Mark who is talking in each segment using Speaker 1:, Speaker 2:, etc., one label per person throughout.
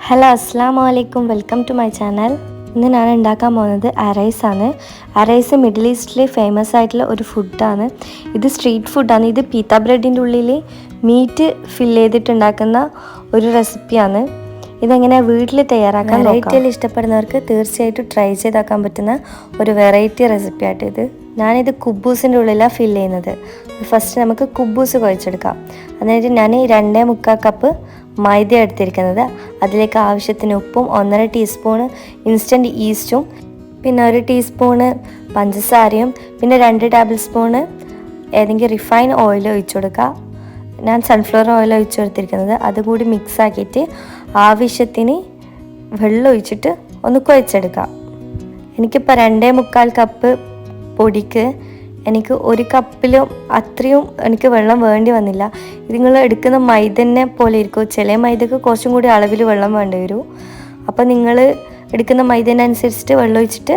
Speaker 1: Hello അസ്സാം വലൈക്കും, welcome to my channel. ഇന്ന് ഞാൻ ഉണ്ടാക്കാൻ പോകുന്നത് അറൈസാണ്. അറൈസ് മിഡിൽ ഈസ്റ്റിൽ ഫേമസ് ആയിട്ടുള്ള ഒരു ഫുഡാണ്. ഇത് സ്ട്രീറ്റ് ഫുഡാണ്. ഇത് പീത്ത ബ്രെഡിൻ്റെ ഉള്ളിൽ മീറ്റ് ഫില്ല് ചെയ്തിട്ടുണ്ടാക്കുന്ന ഒരു റെസിപ്പിയാണ്. ഇതെങ്ങനെ വീട്ടിൽ തയ്യാറാക്കാൻ വെറൈറ്റിയിൽ ഇഷ്ടപ്പെടുന്നവർക്ക് തീർച്ചയായിട്ടും ട്രൈ ചെയ്താക്കാൻ പറ്റുന്ന ഒരു വെറൈറ്റി റെസിപ്പി ആയിട്ട് ഇത്. ഞാനിത് കുബൂസിൻ്റെ ഉള്ളിലാണ് ഫില്ല് ചെയ്യുന്നത്. ഫസ്റ്റ് നമുക്ക് കുബൂസ് കുഴച്ചെടുക്കാം. അതായത് ഞാൻ 2.25 കപ്പ് മൈദ എടുത്തിരിക്കുന്നത്. അതിലേക്ക് ആവശ്യത്തിന് ഉപ്പും 1.5 ടീസ്പൂണ് ഇൻസ്റ്റൻറ്റ് ഈസ്റ്റും പിന്നെ 1 ടീസ്പൂണ് പഞ്ചസാരയും പിന്നെ 2 ടേബിൾ സ്പൂണ് ഏതെങ്കിലും റിഫൈൻ ഓയിൽ ഒഴിച്ചു കൊടുക്കുക. ഞാൻ സൺഫ്ലവർ ഓയിൽ ഒഴിച്ചു കൊടുത്തിരിക്കുന്നത്. അതുകൂടി മിക്സ് ആക്കിയിട്ട് ആവശ്യത്തിന് വെള്ളം ഒഴിച്ചിട്ട് ഒന്ന് കുഴച്ചെടുക്കാം. എനിക്കിപ്പോൾ 2.25 കപ്പ് പൊടിക്ക് എനിക്ക് 1 കപ്പിലും അത്രയും എനിക്ക് വെള്ളം വേണ്ടി വന്നില്ല. ഇത് നിങ്ങൾ എടുക്കുന്ന മൈദനെ പോലെ ഇരിക്കും. ചില മൈദക്ക് കുറച്ചും കൂടി അളവിൽ വെള്ളം വേണ്ടി വരും. അപ്പോൾ നിങ്ങൾ എടുക്കുന്ന മൈദനനുസരിച്ചിട്ട് വെള്ളം ഒഴിച്ചിട്ട്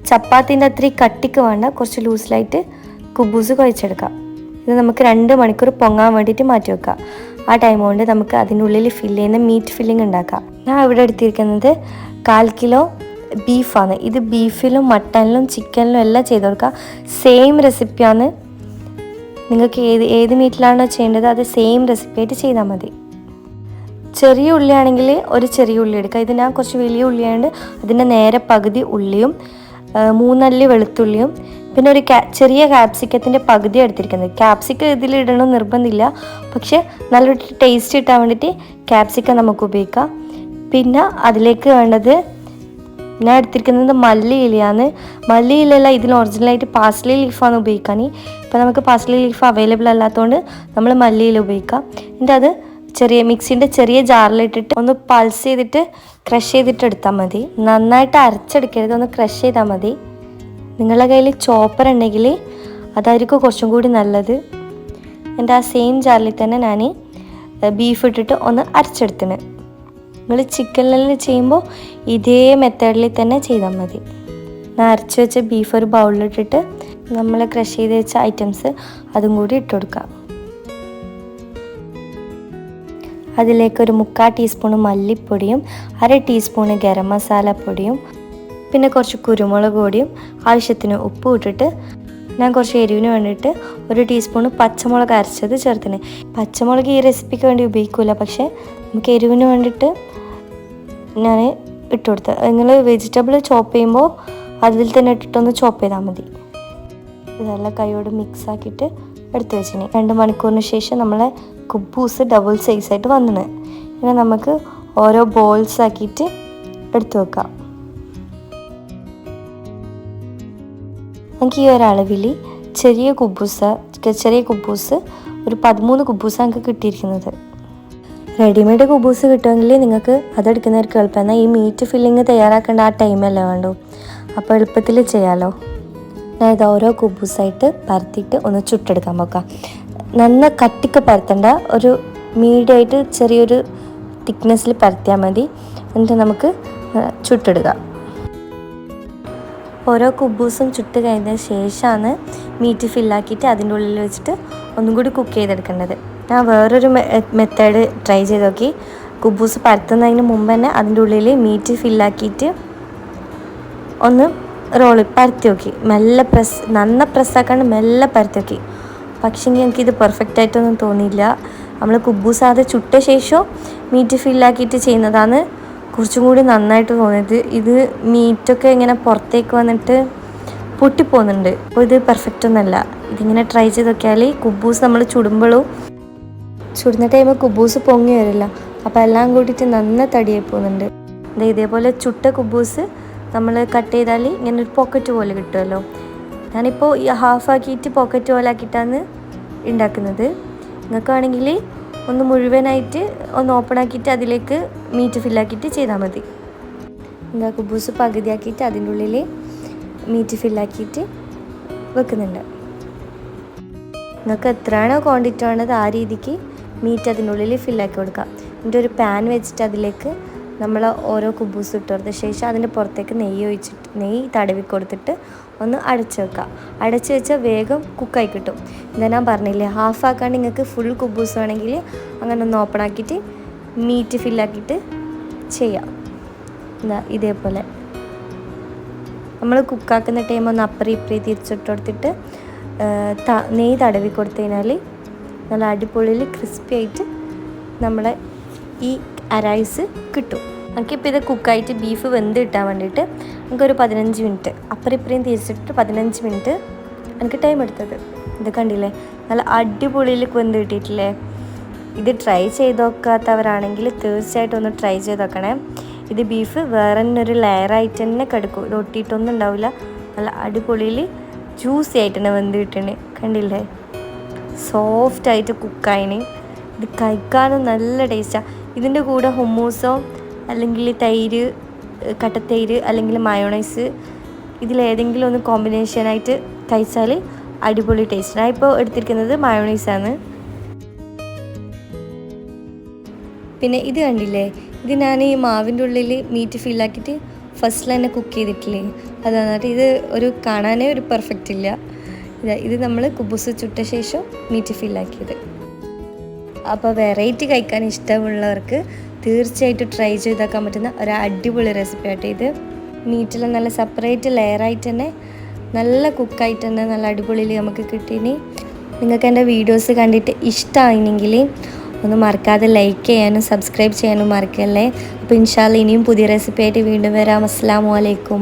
Speaker 1: ചപ്പാത്തിൻ്റെ അത്രയും കട്ടിക്ക് വേണ്ട, കുറച്ച് ലൂസിലായിട്ട് കുബൂസ് കുഴച്ചെടുക്കാം. ഇത് നമുക്ക് 2 മണിക്കൂർ പൊങ്ങാൻ വേണ്ടിയിട്ട് മാറ്റി വെക്കാം. ആ ടൈം കൊണ്ട് നമുക്ക് അതിനുള്ളിൽ ഫില്ല് ചെയ്യുന്ന മീറ്റ് ഫില്ലിങ് ഉണ്ടാക്കാം. ഞാൻ ഇവിടെ എടുത്തിരിക്കുന്നത് 1/4 കിലോ ബീഫാണ്. ഇത് ബീഫിലും മട്ടനിലും ചിക്കനിലും എല്ലാം ചെയ്ത് കൊടുക്കുക. സെയിം റെസിപ്പിയാണ്. നിങ്ങൾക്ക് ഏത് മീറ്റിലാണോ ചെയ്യേണ്ടത് അത് സെയിം റെസിപ്പി ആയിട്ട് ചെയ്താൽ മതി. ചെറിയ ഉള്ളിയാണെങ്കിൽ ഒരു ചെറിയ ഉള്ളി എടുക്കുക. ഇത് ഞാൻ കുറച്ച് വലിയ ഉള്ളിയായതുകൊണ്ട് അതിൻ്റെ നേരെ പകുതി ഉള്ളിയും 3 അല്ലി വെളുത്തുള്ളിയും പിന്നെ ഒരു ചെറിയ ക്യാപ്സിക്കത്തിൻ്റെ പകുതി എടുത്തിരിക്കുന്നത്. ക്യാപ്സിക്കം ഇതിലിടണം നിർബന്ധമില്ല, പക്ഷേ നല്ലൊരു ടേസ്റ്റ് കിട്ടാൻ വേണ്ടിയിട്ട് ക്യാപ്സിക്കം നമുക്ക് ഉപയോഗിക്കാം. പിന്നെ അതിലേക്ക് വേണ്ടത് ഞാൻ എടുത്തിരിക്കുന്നത് മല്ലി ഇലയാണ്. മല്ലി ഇലയല്ല, ഇതിന് ഒറിജിനലായിട്ട് പാസ്ലി ലീഫാണ് ഉപയോഗിക്കാൻ. ഇപ്പോൾ നമുക്ക് പാസ്ലി ലീഫ് അവൈലബിൾ അല്ലാത്തതുകൊണ്ട് നമ്മൾ മല്ലി ഇല ഉപയോഗിക്കാം. എന്നിട്ട് അത് മിക്സിൻ്റെ ചെറിയ ജാറിലിട്ടിട്ട് ഒന്ന് പൾസ് ചെയ്തിട്ട് ക്രഷ് ചെയ്തിട്ട് എടുത്താൽ മതി. നന്നായിട്ട് അരച്ചെടുക്കരുത്, ഒന്ന് ക്രഷ് ചെയ്താൽ മതി. നിങ്ങളുടെ കയ്യിൽ ചോപ്പർ ഉണ്ടെങ്കിൽ അതായിരിക്കും കുറച്ചും കൂടി നല്ലത്. എൻ്റെ ആ സെയിം ജാറിൽ തന്നെ ഞാൻ ബീഫ് ഇട്ടിട്ട് ഒന്ന് അരച്ചെടുത്തിന്. നിങ്ങൾ ചിക്കനിലെല്ലാം ചെയ്യുമ്പോൾ ഇതേ മെത്തേഡിൽ തന്നെ ചെയ്താൽ മതി. ഞാൻ അരച്ച് വെച്ച ബീഫ് ഒരു ബൗളിലിട്ടിട്ട് നമ്മൾ ക്രഷ് ചെയ്ത് വെച്ച ഐറ്റംസ് അതും കൂടി ഇട്ട് കൊടുക്കാം. അതിലേക്ക് 1/4 ടീസ്പൂണ് മല്ലിപ്പൊടിയും 1/2 ടീസ്പൂണ് ഗരം മസാല പൊടിയും പിന്നെ കുറച്ച് കുരുമുളക് പൊടിയും ആവശ്യത്തിന് ഉപ്പും ഇട്ടിട്ട് ഞാൻ കുറച്ച് എരിവിന് വേണ്ടിയിട്ട് 1 ടീസ്പൂണ് പച്ചമുളക് അരച്ചത് ചേർത്തിന്. പച്ചമുളക് ഈ റെസിപ്പിക്ക് വേണ്ടി ഉപയോഗിക്കില്ല, പക്ഷേ നമുക്ക് എരിവിന് വേണ്ടിയിട്ട് ഞാൻ ഇട്ട് കൊടുത്ത്. നിങ്ങൾ വെജിറ്റബിൾ ചോപ്പ് ചെയ്യുമ്പോൾ അതിൽ തന്നെ ഇട്ടിട്ടൊന്ന് ചോപ്പ് ചെയ്താൽ മതി. ഇതെല്ലാം കൈയോട് മിക്സ് ആക്കിയിട്ട് എടുത്ത് വെച്ചിന്. 2 മണിക്കൂറിന് ശേഷം നമ്മളെ കുബൂസ് ഡബിൾ സൈസായിട്ട് വന്നിന്. ഇങ്ങനെ നമുക്ക് ഓരോ ബോൾസ് ആക്കിയിട്ട് എടുത്ത് വെക്കാം. നമുക്ക് ഈ ഒരളവിൽ ചെറിയ കുബൂസ് ഒരു 13 കുബൂസ് നമുക്ക് കിട്ടിയിരിക്കുന്നത്. റെഡിമെയ്ഡ് കുബൂസ് കിട്ടുമെങ്കിൽ നിങ്ങൾക്ക് അതെടുക്കുന്നവർക്ക് എളുപ്പം. എന്നാൽ ഈ മീറ്റ് ഫില്ലിങ് തയ്യാറാക്കേണ്ട ആ ടൈമല്ലേ വേണ്ടൂ, അപ്പോൾ എളുപ്പത്തിൽ ചെയ്യാമല്ലോ. ഞാൻ ഇത് ഓരോ കുബൂസായിട്ട് പരത്തിയിട്ട് ഒന്ന് ചുട്ടെടുക്കാൻ നോക്കാം. നന്ന കട്ടിക്ക് പരത്തേണ്ട, ഒരു മീഡിയമായിട്ട് ചെറിയൊരു തിക്നെസ്സിൽ പരത്തിയാൽ മതി. എന്നിട്ട് നമുക്ക് ചുട്ടെടുക്കാം. ഓരോ കുബൂസും ചുട്ട് കഴിഞ്ഞതിന് ശേഷമാണ് മീറ്റ് ഫില്ലാക്കിയിട്ട് അതിൻ്റെ ഉള്ളിൽ വെച്ചിട്ട് ഒന്നും കൂടി കുക്ക് ചെയ്തെടുക്കേണ്ടത്. ഞാൻ വേറൊരു മെത്തേഡ് ട്രൈ ചെയ്ത് നോക്കി. കുബൂസ് പരത്തുന്നതിന് മുമ്പ് തന്നെ അതിൻ്റെ ഉള്ളിൽ മീറ്റ് ഫില്ലാക്കിയിട്ട് ഒന്ന് പരത്തി നോക്കി. നന്ന പ്രസ്സാക്കാണ്ട് മെല്ലെ പരത്തി നോക്കി. പക്ഷേ എനിക്കിത് പെർഫെക്റ്റ് ആയിട്ടൊന്നും തോന്നിയില്ല. നമ്മൾ കുബൂസ് അത് ചുട്ട ശേഷം മീറ്റ് ഫില്ലാക്കിയിട്ട് ചെയ്യുന്നതാണ് കുറച്ചും കൂടി നന്നായിട്ട് തോന്നിയത്. ഇത് മീറ്റൊക്കെ ഇങ്ങനെ പുറത്തേക്ക് വന്നിട്ട് പൊട്ടിപ്പോകുന്നുണ്ട്. അപ്പോൾ ഇത് പെർഫെക്റ്റ് ഒന്നുമല്ല. ഇതിങ്ങനെ ട്രൈ ചെയ്ത് നോക്കിയാൽ കുബൂസ് നമ്മൾ ചുടുന്ന ടൈമിൽ കുബൂസ് പൊങ്ങി വരില്ല. അപ്പോൾ എല്ലാം കൂടിയിട്ട് നന്ന തടിയായി പോകുന്നുണ്ട്. ഇതേപോലെ ചുട്ട കുബൂസ് നമ്മൾ കട്ട് ചെയ്താൽ ഇങ്ങനെ ഒരു പോക്കറ്റ് പോലെ കിട്ടുമല്ലോ. ഞാനിപ്പോൾ ഈ ഹാഫാക്കിയിട്ട് പോക്കറ്റ് പോലെ ആക്കിയിട്ടാണ് ഉണ്ടാക്കുന്നത്. നിങ്ങൾക്കാണെങ്കിൽ ഒന്ന് മുഴുവനായിട്ട് ഒന്ന് ഓപ്പൺ ആക്കിയിട്ട് അതിലേക്ക് മീറ്റ് ഫില്ലാക്കിയിട്ട് ചെയ്താൽ മതി. കുബൂസ് പകുതിയാക്കിയിട്ട് അതിൻ്റെ ഉള്ളിൽ മീറ്റ് ഫില്ലാക്കിയിട്ട് വെക്കുന്നുണ്ട്. നിങ്ങൾക്ക് എത്രയാണോ ക്വാണ്ടിറ്റി വേണ്ടത് ആ രീതിക്ക് മീറ്റ് അതിനുള്ളിൽ ഫില്ലാക്കി കൊടുക്കാം. എന്നിട്ട് ഒരു പാൻ വെച്ചിട്ട് അതിലേക്ക് നമ്മൾ ഓരോ കുബൂസ് ഇട്ട് കൊടുത്ത ശേഷം അതിൻ്റെ പുറത്തേക്ക് നെയ്യ് തടവി കൊടുത്തിട്ട് ഒന്ന് അടച്ച് വെക്കുക. അടച്ച് വെച്ചാൽ വേഗം കുക്കായി കിട്ടും. എന്താ ഞാൻ പറഞ്ഞില്ലേ, ഹാഫാക്കാണ്ട് നിങ്ങൾക്ക് ഫുൾ കുബൂസ് വേണമെങ്കിൽ അങ്ങനെ ഒന്ന് ഓപ്പൺ ആക്കിയിട്ട് മീറ്റ് ഫില്ലാക്കിയിട്ട് ചെയ്യാം. എന്താ ഇതേപോലെ നമ്മൾ കുക്കാക്കുന്ന ടൈം ഒന്ന് അപ്പുറം ഇപ്പുറം തിരിച്ചിട്ട് കൊടുത്തിട്ട് നെയ്യ് തടവി കൊടുത്തു കഴിഞ്ഞാൽ നല്ല അടിപൊളിയിൽ ക്രിസ്പി ആയിട്ട് നമ്മുടെ ഈ അരൈസ് കിട്ടും. നമുക്കിപ്പോൾ ഇത് കുക്കായിട്ട് ബീഫ് വെന്ത് കിട്ടാൻ വേണ്ടിയിട്ട് നമുക്കൊരു 15 മിനിറ്റ് അപ്പുറം ഇപ്പുറം തിരിച്ചിട്ട് 15 മിനിറ്റ് എനിക്ക് ടൈം എടുത്തത്. ഇത് കണ്ടില്ലേ, നല്ല അടിപൊളിയിൽ വെന്ത് കിട്ടിയിട്ടില്ലേ. ഇത് ട്രൈ ചെയ്ത് നോക്കാത്തവരാണെങ്കിൽ തീർച്ചയായിട്ടും ഒന്ന് ട്രൈ ചെയ്ത് നോക്കണേ. ഇത് ബീഫ് വേറെ തന്നെ ഒരു ലെയറായിട്ട് തന്നെ കിടക്കും, ഇത് ഒട്ടിയിട്ടൊന്നും ഉണ്ടാവില്ല. നല്ല അടിപൊളിയിൽ ജ്യൂസി ആയിട്ട് തന്നെ വെന്ത് കിട്ടണേ. കണ്ടില്ലേ, സോഫ്റ്റായിട്ട് കുക്കായിന്. ഇത് കഴിക്കാനും നല്ല ടേസ്റ്റാണ്. ഇതിൻ്റെ കൂടെ ഹുമ്മൂസോ അല്ലെങ്കിൽ തൈര്, കട്ടത്തൈര് അല്ലെങ്കിൽ മയോണൈസ് ഇതിലേതെങ്കിലും ഒന്ന് കോമ്പിനേഷനായിട്ട് കഴിച്ചാൽ അടിപൊളി ടേസ്റ്റ്. ഞാൻ ഇപ്പോൾ എടുത്തിരിക്കുന്നത് മയോണൈസാണ്. പിന്നെ ഇത് കണ്ടില്ലേ, ഇത് ഞാൻ ഈ മാവിൻ്റെ ഉള്ളിൽ മീറ്റ് ഫില്ലാക്കിയിട്ട് ഫസ്റ്റിൽ തന്നെ കുക്ക് ചെയ്തിട്ടില്ലേ, അതാണ്. ഇത് ഒരു കാണാനേ ഒരു പെർഫെക്റ്റ് ഇല്ല. ഇത് നമ്മൾ കുബൂസ് ചുട്ട ശേഷം മീറ്റ് ഫില്ലാക്കിയത്. അപ്പോൾ വെറൈറ്റി കഴിക്കാൻ ഇഷ്ടമുള്ളവർക്ക് തീർച്ചയായിട്ടും ട്രൈ ചെയ്താക്കാൻ പറ്റുന്ന ഒരു അടിപൊളി റെസിപ്പി ആയിട്ട് ഇത്. മീറ്റിൽ നല്ല സെപ്പറേറ്റ് ലെയറായിട്ട് തന്നെ നല്ല കുക്കായിട്ട് തന്നെ നല്ല അടിപൊളിയിൽ നമുക്ക് കിട്ടീനി. നിങ്ങൾക്ക് എൻ്റെ വീഡിയോസ് കണ്ടിട്ട് ഇഷ്ടമായില്ലെങ്കിൽ ഒന്ന് മറക്കാതെ ലൈക്ക് ചെയ്യാനും സബ്സ്ക്രൈബ് ചെയ്യാനും മറക്കല്ലേ. അപ്പോൾ ഇൻഷാ അല്ലാഹ് ഇനിയും പുതിയ റെസിപ്പി ആയിട്ട് വീണ്ടും വരാം. അസ്സലാമു അലൈക്കും.